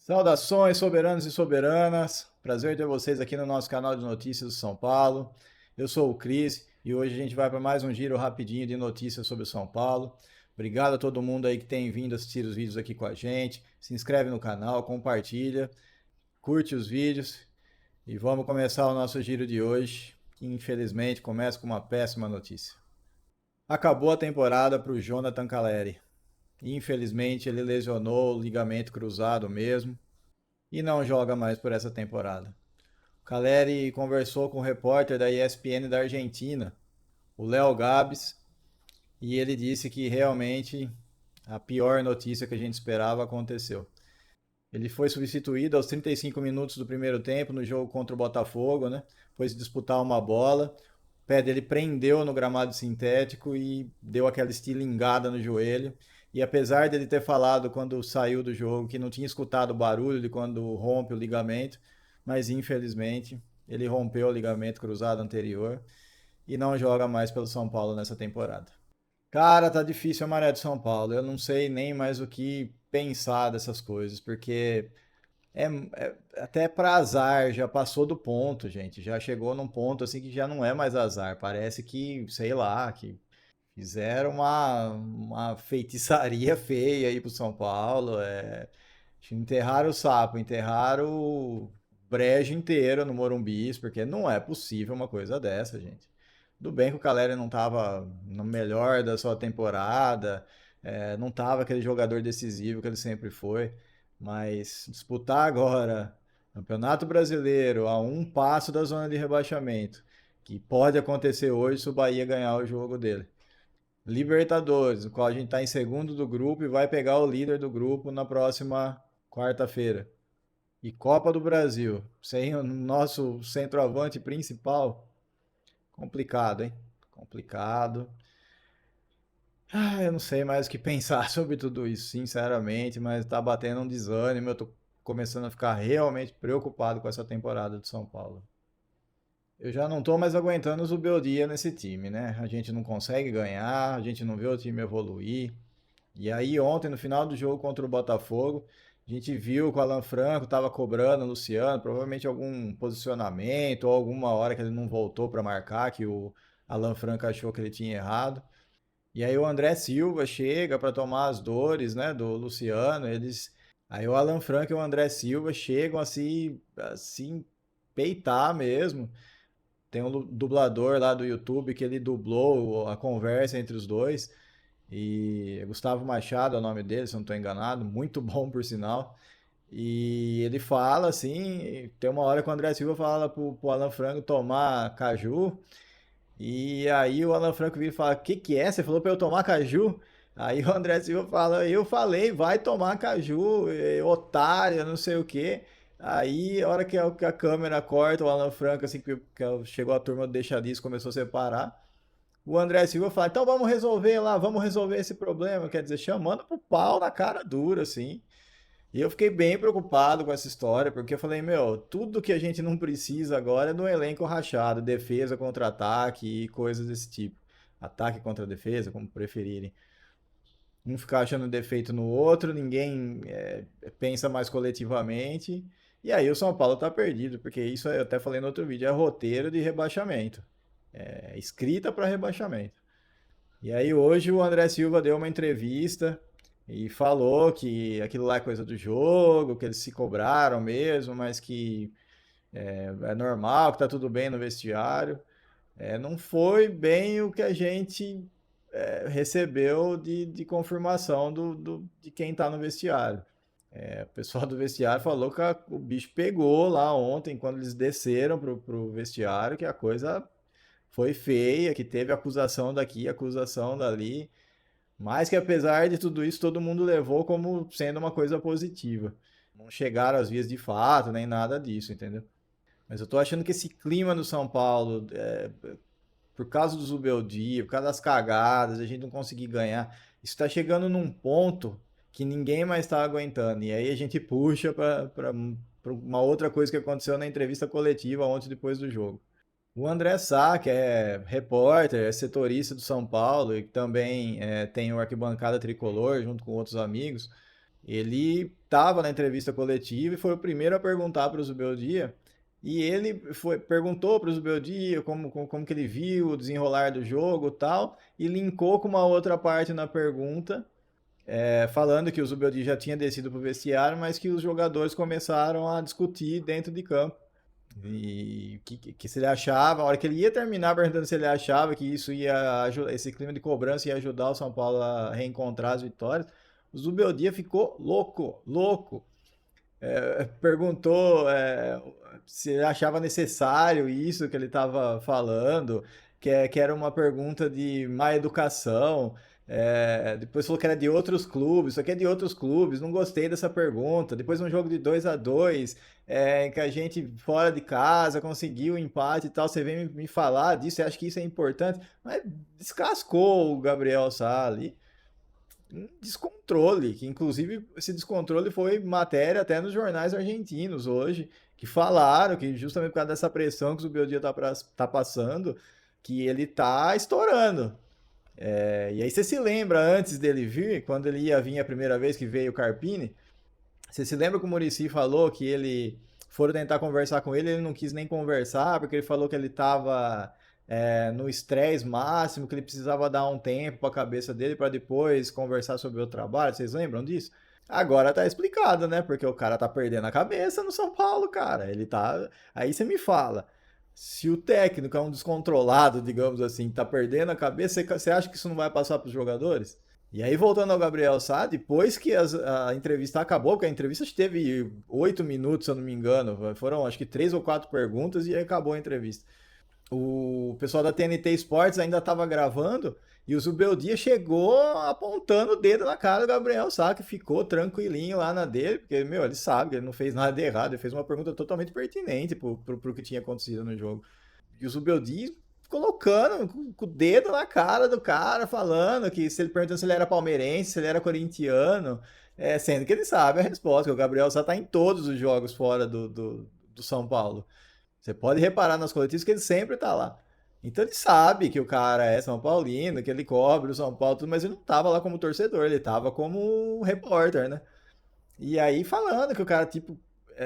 Saudações, soberanos e soberanas. Prazer ter vocês aqui no nosso canal de notícias do São Paulo. Eu sou o Cris e hoje a gente vai para mais um giro rapidinho de notícias sobre o São Paulo. Obrigado a todo mundo aí que tem vindo assistir os vídeos aqui com a gente. Se inscreve no canal, compartilha, curte os vídeos e vamos começar o nosso giro de hoje, que infelizmente começa com uma péssima notícia. Acabou a temporada para o Jonathan Calleri. Infelizmente ele lesionou o ligamento cruzado mesmo e não joga mais por essa temporada. O Caleri conversou com o repórter da ESPN da Argentina, o Léo Gabs, e ele disse que realmente a pior notícia que a gente esperava aconteceu. Ele foi substituído aos 35 minutos do primeiro tempo no jogo contra o Botafogo, né? Foi se disputar uma bola, o pé dele prendeu no gramado sintético e deu aquela estilingada no joelho. E apesar dele ter falado quando saiu do jogo que não tinha escutado o barulho de quando rompe o ligamento, mas infelizmente ele rompeu o ligamento cruzado anterior e não joga mais pelo São Paulo nessa temporada. Cara, tá difícil a maré de São Paulo. Eu não sei nem mais o que pensar dessas coisas, porque é, até pra azar já passou do ponto, gente. Já chegou num ponto assim que já não é mais azar. Parece que, sei lá, que fizeram uma feitiçaria feia aí pro São Paulo. Enterraram o sapo, enterraram o brejo inteiro no Morumbi, porque não é possível uma coisa dessa, gente. Tudo bem que o Caleri não estava no melhor da sua temporada, não estava aquele jogador decisivo que ele sempre foi, mas disputar agora Campeonato Brasileiro a um passo da zona de rebaixamento, que pode acontecer hoje se o Bahia ganhar o jogo dele. Libertadores, no qual a gente está em segundo do grupo e vai pegar o líder do grupo na próxima quarta-feira. E Copa do Brasil, sem o nosso centroavante principal, complicado, hein? Complicado. Eu não sei mais o que pensar sobre tudo isso, sinceramente, mas tá batendo um desânimo. Eu tô começando a ficar realmente preocupado com essa temporada de São Paulo. Eu já não tô mais aguentando os Zubeldia nesse time, né? A gente não consegue ganhar, a gente não vê o time evoluir. E aí ontem, no final do jogo contra o Botafogo, a gente viu que o Alan Franco estava cobrando o Luciano, provavelmente algum posicionamento ou alguma hora que ele não voltou para marcar, que o Alan Franco achou que ele tinha errado. E aí o André Silva chega para tomar as dores, né, do Luciano. Aí o Alan Franco e o André Silva chegam assim peitar mesmo. Tem um dublador lá do YouTube que ele dublou a conversa entre os dois. E Gustavo Machado é o nome dele, se eu não estou enganado, muito bom por sinal. E ele fala assim, tem uma hora que o André Silva fala pro Alan Franco tomar caju, e aí o Alan Franco vira e fala, que é? Você falou para eu tomar caju? Aí o André Silva fala, eu falei, vai tomar caju, otário, não sei o quê. Aí, a hora que a câmera corta o Alan Franco, assim, que chegou a turma do Deixa Disso, começou a separar, o André Silva fala, então vamos resolver lá, vamos resolver esse problema. Quer dizer, chamando pro pau na cara dura, assim. E eu fiquei bem preocupado com essa história, porque eu falei, meu, tudo que a gente não precisa agora é de um elenco rachado, defesa contra ataque e coisas desse tipo. Ataque contra defesa, como preferirem. Um ficar achando defeito no outro, ninguém pensa mais coletivamente. E aí o São Paulo tá perdido, porque isso eu até falei no outro vídeo, é roteiro de rebaixamento. É escrita para rebaixamento. E aí hoje o André Silva deu uma entrevista e falou que aquilo lá é coisa do jogo, que eles se cobraram mesmo, mas que é normal, que tá tudo bem no vestiário. Não foi bem o que a gente recebeu de confirmação de quem tá no vestiário. O pessoal do vestiário falou que o bicho pegou lá ontem, quando eles desceram pro vestiário, que a coisa foi feia, que teve acusação daqui, acusação dali. Mas que apesar de tudo isso, todo mundo levou como sendo uma coisa positiva. Não chegaram às vias de fato, nem nada disso, entendeu? Mas eu tô achando que esse clima no São Paulo, por causa do Zubeldia, por causa das cagadas, a gente não conseguir ganhar, isso tá chegando num ponto que ninguém mais tá aguentando. E aí a gente puxa pra uma outra coisa que aconteceu na entrevista coletiva ontem depois do jogo. O André Sá, que é repórter, é setorista do São Paulo e também tem o Arquibancada Tricolor junto com outros amigos, ele estava na entrevista coletiva e foi o primeiro a perguntar para o Zubeldia. E ele perguntou para o Zubeldia como que ele viu o desenrolar do jogo e tal, e linkou com uma outra parte na pergunta, falando que o Zubeldia já tinha descido para o vestiário, mas que os jogadores começaram a discutir dentro de campo. E que se ele achava, a hora que ele ia terminar perguntando se ele achava que isso ia ajudar, esse clima de cobrança ia ajudar o São Paulo a reencontrar as vitórias, o Zubeldia ficou louco, louco. Perguntou se ele achava necessário isso que ele estava falando, que era uma pergunta de má educação. Depois falou que era de outros clubes, isso aqui é de outros clubes, não gostei dessa pergunta. Depois um jogo de 2-2, em que a gente fora de casa conseguiu o empate e tal, você vem me falar disso, você acha que isso é importante? Mas descascou o Gabriel Sá ali um descontrole, que inclusive esse descontrole foi matéria até nos jornais argentinos hoje, que falaram que justamente por causa dessa pressão que o Zubeldia tá passando, que ele tá estourando. E aí você se lembra antes dele vir, quando ele ia vir a primeira vez que veio o Carpini, você se lembra que o Muricy falou que ele foram tentar conversar com ele não quis nem conversar, porque ele falou que ele estava no estresse máximo, que ele precisava dar um tempo para a cabeça dele para depois conversar sobre o trabalho. Vocês lembram disso? Agora tá explicado, né? Porque o cara tá perdendo a cabeça no São Paulo, cara. Ele tá. Aí você me fala. Se o técnico é um descontrolado, digamos assim, tá perdendo a cabeça, você acha que isso não vai passar para os jogadores? E aí, voltando ao Gabriel Sá, depois que a entrevista acabou, porque a entrevista teve 8 minutos, se eu não me engano, foram acho que 3 ou 4 perguntas e aí acabou a entrevista. O pessoal da TNT Sports ainda estava gravando e o Zubeldia chegou apontando o dedo na cara do Gabriel Sá, que ficou tranquilinho lá na dele, porque, meu, ele sabe que ele não fez nada de errado, ele fez uma pergunta totalmente pertinente pro que tinha acontecido no jogo. E o Zubeldia colocando com o dedo na cara do cara, falando que se ele perguntando se ele era palmeirense, se ele era corintiano, sendo que ele sabe a resposta, que o Gabriel Sá tá em todos os jogos fora do São Paulo. Você pode reparar nas coletivas que ele sempre tá lá. Então ele sabe que o cara é São Paulino, que ele cobre o São Paulo, tudo, mas ele não tava lá como torcedor, ele tava como repórter, né? E aí falando que o cara, tipo,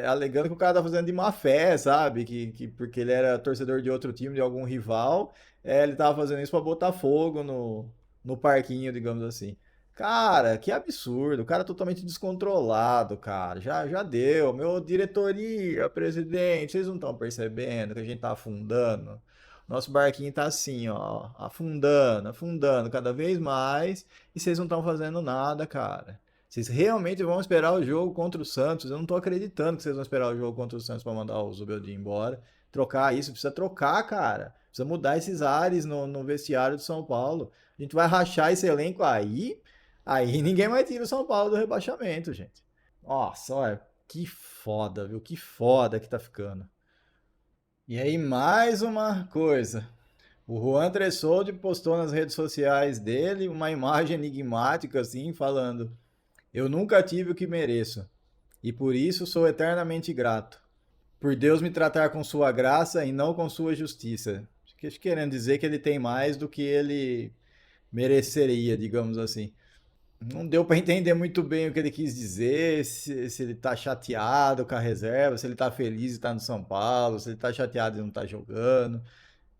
alegando que o cara tá fazendo de má fé, sabe? Que porque ele era torcedor de outro time, de algum rival, ele tava fazendo isso pra botar fogo no parquinho, digamos assim. Cara, que absurdo. O cara é totalmente descontrolado, cara. Já deu. Meu diretoria, presidente, vocês não estão percebendo que a gente tá afundando? Nosso barquinho tá assim, ó, afundando, afundando cada vez mais, e vocês não estão fazendo nada, cara. Vocês realmente vão esperar o jogo contra o Santos? Eu não tô acreditando que vocês vão esperar o jogo contra o Santos para mandar o Zubeldia embora. Trocar isso, precisa trocar, cara. Precisa mudar esses ares no vestiário de São Paulo. A gente vai rachar esse elenco aí ninguém mais tira o São Paulo do rebaixamento, gente. Nossa, olha, que foda, viu? Que foda que tá ficando. E aí, mais uma coisa. O Juan Tressoldi postou nas redes sociais dele uma imagem enigmática, assim, falando: Eu nunca tive o que mereço, e por isso sou eternamente grato. Por Deus me tratar com sua graça e não com sua justiça. Querendo dizer que ele tem mais do que ele mereceria, digamos assim. Não deu para entender muito bem o que ele quis dizer, se ele tá chateado com a reserva, se ele tá feliz de estar no São Paulo, se ele tá chateado de não estar jogando.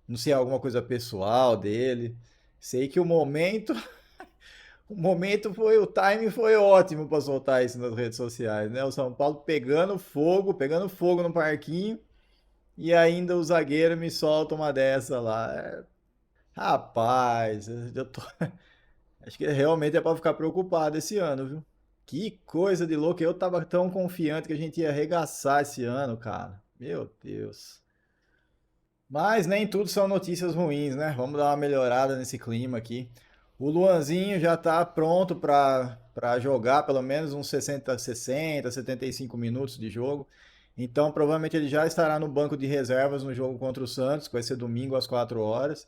Não sei, alguma coisa pessoal dele. Sei que o momento foi, o timing foi ótimo para soltar isso nas redes sociais, né? O São Paulo pegando fogo no parquinho e ainda o zagueiro me solta uma dessa lá. Rapaz, eu tô, acho que realmente é para ficar preocupado esse ano, viu? Que coisa de louco, eu tava tão confiante que a gente ia arregaçar esse ano, cara. Meu Deus. Mas nem tudo são notícias ruins, né? Vamos dar uma melhorada nesse clima aqui. O Luanzinho já está pronto para jogar pelo menos uns 75 minutos de jogo. Então, provavelmente ele já estará no banco de reservas no jogo contra o Santos, que vai ser domingo às 4 horas.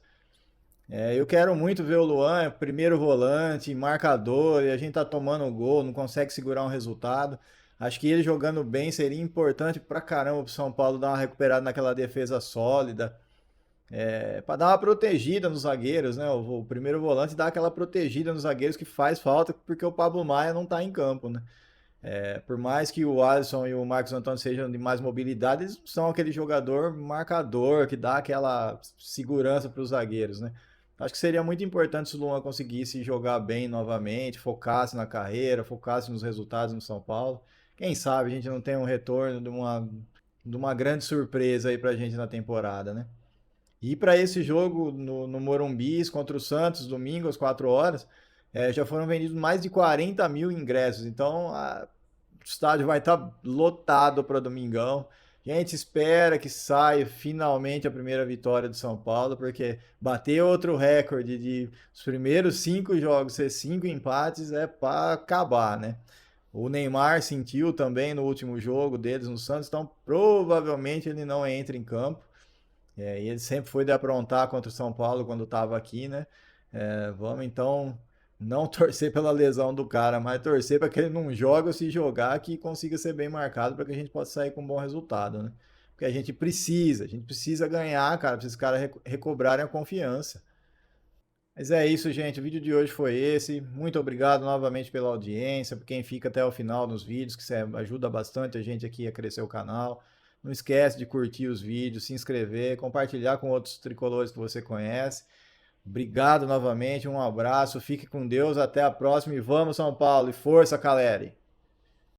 Eu quero muito ver o Luan, primeiro volante, marcador, e a gente tá tomando um gol, não consegue segurar um resultado. Acho que ele jogando bem seria importante pra caramba pro São Paulo dar uma recuperada naquela defesa sólida, para dar uma protegida nos zagueiros, né? O primeiro volante dá aquela protegida nos zagueiros que faz falta porque o Pablo Maia não tá em campo, né? Por mais que o Alisson e o Marcos Antônio sejam de mais mobilidade, eles não são aquele jogador marcador que dá aquela segurança para os zagueiros, né? Acho que seria muito importante se o Luan conseguisse jogar bem novamente, focasse na carreira, focasse nos resultados no São Paulo. Quem sabe a gente não tem um retorno de uma grande surpresa aí pra gente na temporada, né? E para esse jogo no Morumbi contra o Santos, domingo às 4 horas, já foram vendidos mais de 40 mil ingressos. Então o estádio vai estar lotado para domingão. A gente espera que saia finalmente a primeira vitória do São Paulo, porque bater outro recorde de os primeiros 5 jogos ser 5 empates é para acabar, né? O Neymar sentiu também no último jogo deles no Santos, então provavelmente ele não entra em campo. E ele sempre foi de aprontar contra o São Paulo quando estava aqui, né? Vamos então não torcer pela lesão do cara, mas torcer para que ele não jogue ou se jogar que consiga ser bem marcado para que a gente possa sair com um bom resultado, né? Porque a gente precisa ganhar, cara, para esses caras recobrarem a confiança. Mas é isso, gente. O vídeo de hoje foi esse. Muito obrigado novamente pela audiência, por quem fica até o final nos vídeos, que ajuda bastante a gente aqui a crescer o canal. Não esquece de curtir os vídeos, se inscrever, compartilhar com outros tricolores que você conhece. Obrigado novamente, um abraço, fique com Deus, até a próxima e vamos São Paulo e força, Caleri!